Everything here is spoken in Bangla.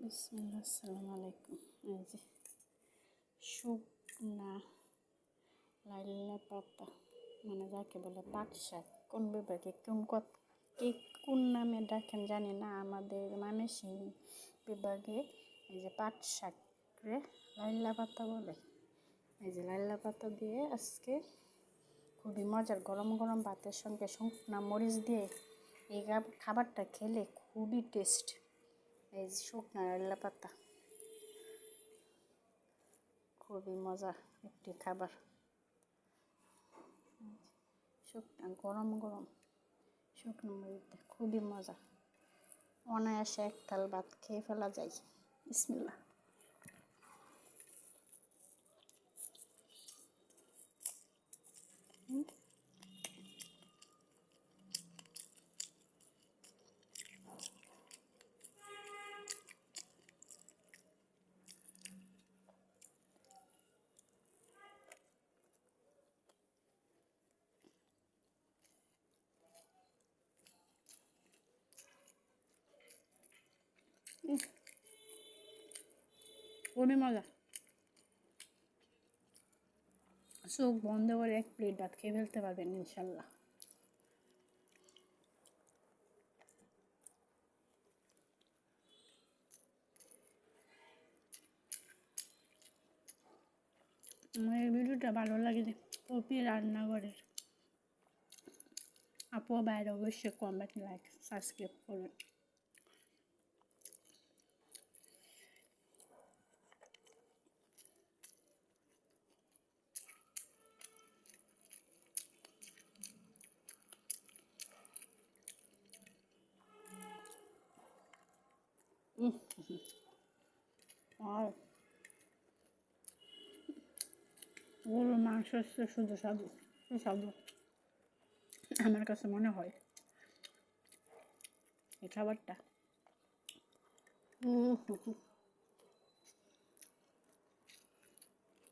বিসমিল্লাহ আসসালামু আলাইকুম। এই যে শুকনা লাইলা পাতা মানে যাকে বলে পাট শাক, কোন বিভাগে কে কোন নামে ডাকেন জানি না, আমাদের ময়মনসিংহ বিভাগে এই যে পাট শাকরে লাইলা পাতা বলে। এই যে লাইলা পাতা দিয়ে আজকে খুবই মজার গরম গরম ভাতের সঙ্গে শুকনা মরিচ দিয়ে এই খাবারটা খেলে খুবই টেস্ট। এই যে শুকনা লাইলা পাতা খুবই মজা একটি খাবার। শুকনা গরম গরম শুকনো মরিচ খুবই মজা, অনায়াসে এক থাল ভাত খেয়ে ফেলা যায়। বিসমিল্লাহ। খুবই মজা, চোখ বন্ধ করে এক প্লেট ভাত খেয়ে ফেলতে পারবেন ইনশাল্লাহ। আমার এই ভিডিওটা ভালো লাগলে পপি রান্নাঘরের আপু বাইরে অবশ্যই কমেন্ট লাইক সাবস্ক্রাইব করবেন। আর গরুর মাংস শুধু সুস্বাদু আমার কাছে মনে হয় এই খাবারটা।